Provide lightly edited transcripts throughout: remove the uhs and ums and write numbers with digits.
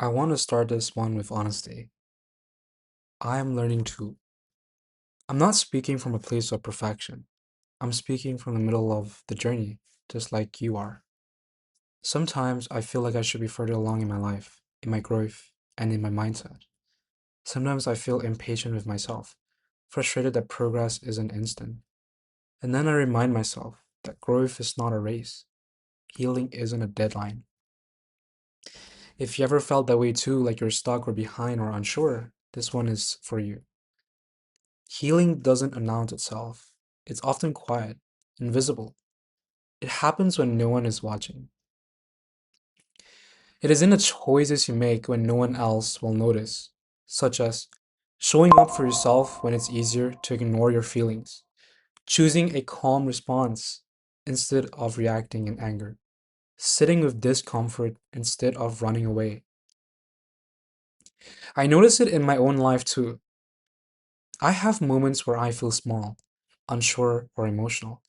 I want to start this one with honesty. I am learning to. I'm not speaking from a place of perfection. I'm speaking from the middle of the journey, just like you are. Sometimes I feel like I should be further along in my life, in my growth, and in my mindset. Sometimes I feel impatient with myself, frustrated that progress isn't instant. And then I remind myself that growth is not a race, healing isn't a deadline. If you ever felt that way too, like you're stuck or behind or unsure, this one is for you. Healing doesn't announce itself. It's often quiet, invisible. It happens when no one is watching. It is in the choices you make when no one else will notice, such as showing up for yourself when it's easier to ignore your feelings, choosing a calm response instead of reacting in anger, sitting with discomfort instead of running away. I notice it in my own life too. I have moments where I feel small, unsure, or emotional.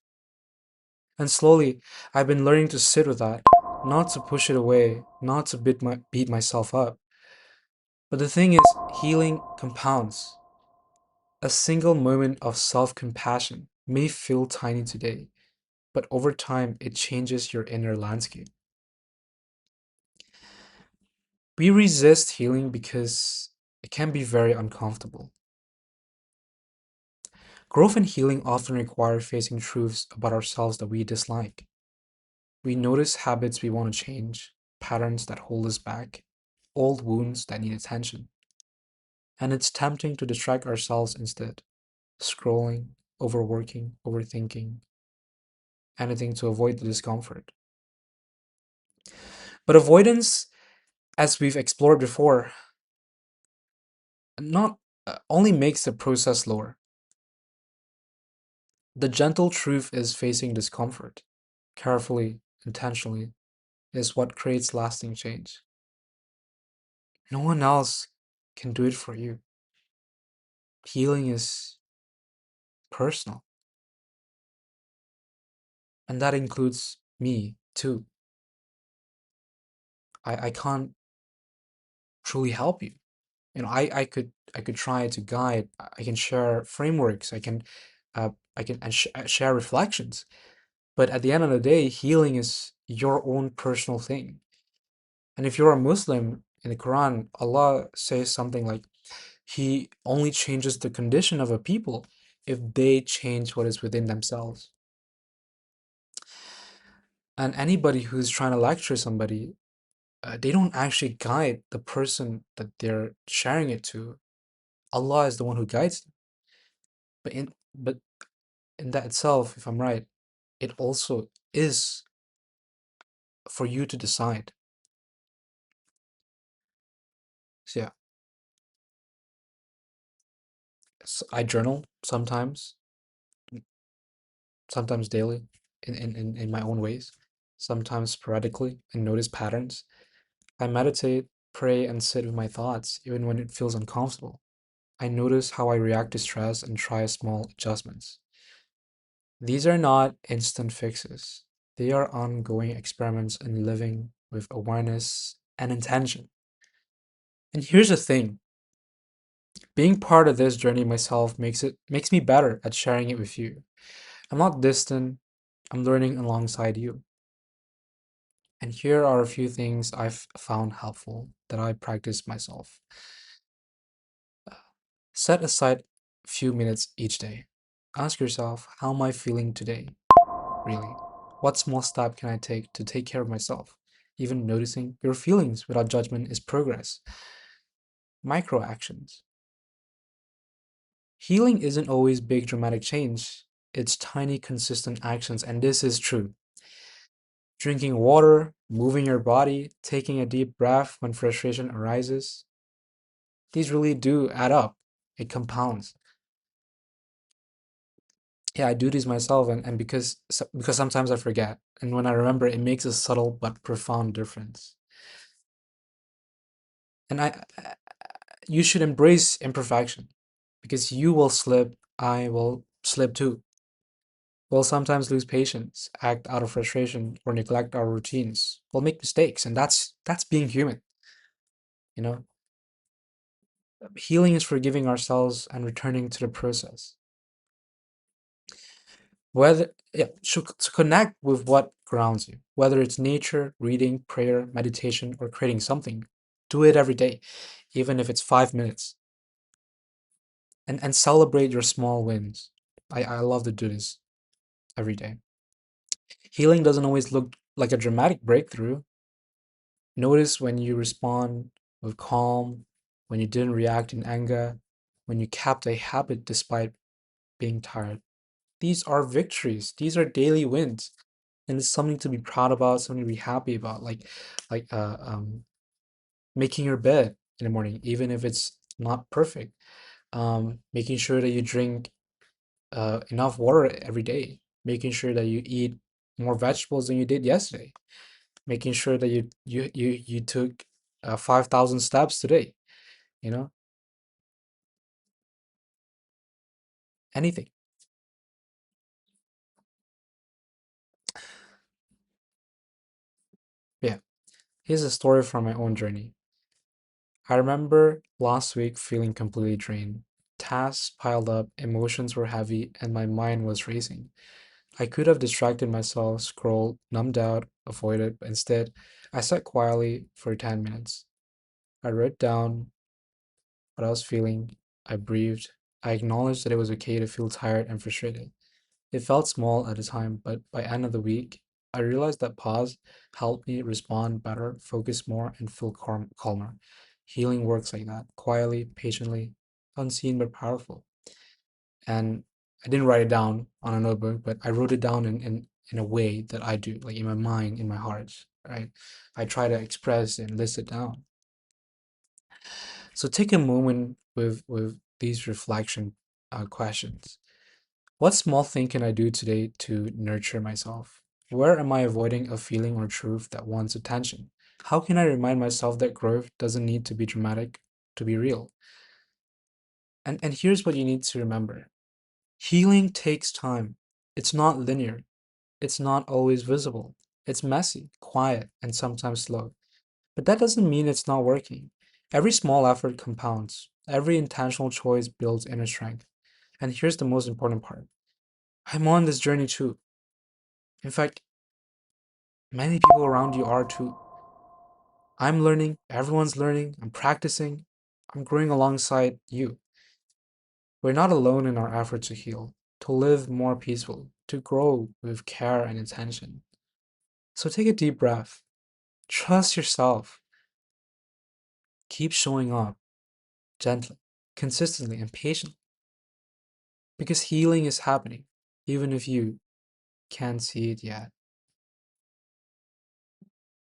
And slowly, I've been learning to sit with that, not to push it away, not to beat myself up. But the thing is, healing compounds. A single moment of self compassion may feel tiny today, but over time, it changes your inner landscape. We resist healing because it can be very uncomfortable. Growth and healing often require facing truths about ourselves that we dislike. We notice habits we want to change, patterns that hold us back, old wounds that need attention. And it's tempting to distract ourselves instead, scrolling, overworking, overthinking, anything to avoid the discomfort. But avoidance, as we've explored before, not only makes the process slower. The gentle truth is facing discomfort, carefully, intentionally, is what creates lasting change. No one else can do it for you. Healing is personal, and that includes me too. I can't truly help you. I could try to guide. I can share frameworks. I can share reflections. But at the end of the day, healing is your own personal thing. And if you're a Muslim in the Quran, Allah says something like, He only changes the condition of a people if they change what is within themselves. And anybody who's trying to lecture somebody, they don't actually guide the person that they're sharing it to. Allah is the one who guides them. But in that itself, if I'm right, it also is for you to decide. So yeah, I journal sometimes daily, in my own ways, sometimes sporadically, and notice patterns. I meditate, pray, and sit with my thoughts, even when it feels uncomfortable. I notice how I react to stress and try small adjustments. These are not instant fixes. They are ongoing experiments in living with awareness and intention. And here's the thing, being part of this journey myself makes me better at sharing it with you. I'm not distant, I'm learning alongside you. And here are a few things I've found helpful that I practice myself. Set aside a few minutes each day. Ask yourself, how am I feeling today? Really? What small step can I take to take care of myself? Even noticing your feelings without judgment is progress. Micro actions. Healing isn't always big dramatic change, it's tiny consistent actions, and this is true. Drinking water, moving your body, taking a deep breath when frustration arises, these really do add up. It compounds. Yeah, I do these myself, and because sometimes I forget, and when I remember, it makes a subtle but profound difference. And you should embrace imperfection because you will slip, I will slip too. We'll sometimes lose patience, act out of frustration, or neglect our routines. We'll make mistakes, and that's being human. You know, healing is forgiving ourselves and returning to the process. Whether yeah, to connect with what grounds you, whether it's nature, reading, prayer, meditation, or creating something, do it every day, even if it's 5 minutes, and celebrate your small wins. I love to do this every day. Healing doesn't always look like a dramatic breakthrough. Notice when you respond with calm, when you didn't react in anger, when you kept a habit despite being tired. These are victories. These are daily wins, and it's something to be proud about, something to be happy about. Like making your bed in the morning, even if it's not perfect. Making sure that you drink enough water every day. Making sure that you eat more vegetables than you did yesterday. Making sure that you took 5,000 steps today. You know, anything. Yeah. Here's a story from my own journey. I remember last week feeling completely drained. Tasks piled up, emotions were heavy, and my mind was racing. I could have distracted myself, scrolled, numbed out, avoided, but instead, I sat quietly for 10 minutes. I wrote down what I was feeling, I breathed, I acknowledged that it was okay to feel tired and frustrated. It felt small at the time, but by end of the week, I realized that pause helped me respond better, focus more, and feel calmer. Healing works like that, quietly, patiently, unseen but powerful. And I didn't write it down on a notebook, but I wrote it down in a way that I do, like in my mind, in my heart, right? I try to express and list it down. So take a moment with these reflection questions. What small thing can I do today to nurture myself? Where am I avoiding a feeling or truth that wants attention? How can I remind myself that growth doesn't need to be dramatic to be real? And here's what you need to remember. Healing takes time. It's not linear. It's not always visible. It's messy, quiet, and sometimes slow. But that doesn't mean it's not working. Every small effort compounds. Every intentional choice builds inner strength. And here's the most important part. I'm on this journey too. In fact, many people around you are too. I'm learning, everyone's learning, I'm practicing, I'm growing alongside you. We're not alone in our effort to heal, to live more peaceful, to grow with care and intention. So take a deep breath, trust yourself, keep showing up gently, consistently, and patiently, because healing is happening, even if you can't see it yet.